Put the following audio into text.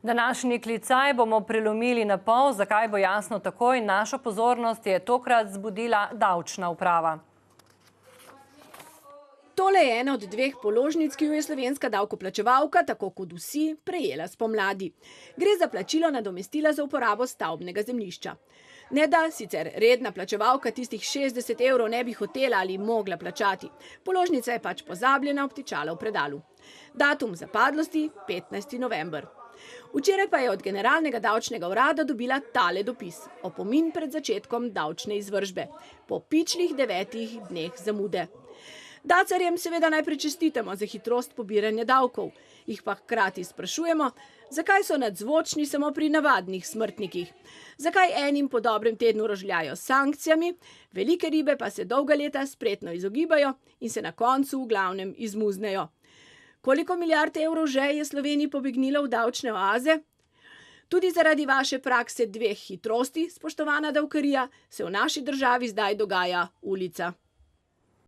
Današnji klicaj bomo prelomili na pol, zakaj bo jasno takoj. Našo pozornost je tokrat zbudila davčna uprava. Tole je ena od dveh položnic, ki jo je slovenska davkoplačevalka, tako kot vsi, prejela spomladi. Gre za plačilo nadomestila za uporabo stavbnega zemljišča. Ne da sicer redna plačevalka tistih 60 evrov ne bi hotela ali mogla plačati. Položnica je pač pozabljena obtičala v predalu. Datum zapadlosti 15. november. Včeraj pa je od Generalnega davčnega urada dobila tale dopis. Opomin pred začetkom davčne izvršbe. Po pičlih 9 dneh zamude. Dacarjem seveda najprej čestitamo za hitrost pobiranja davkov. Jih pa hkrati sprašujemo, zakaj so nadzvočni samo pri navadnih smrtnikih. Zakaj enim po dobrem tednu rožljajo s sankcijami, velike ribe pa se dolga leta spretno izogibajo in se na koncu v glavnem izmuznejo. Koliko milijard evrov že je Sloveniji pobegnilo v davčne oaze? Tudi zaradi vaše prakse dveh hitrosti, spoštovana davkarija, se v naši državi zdaj dogaja ulica.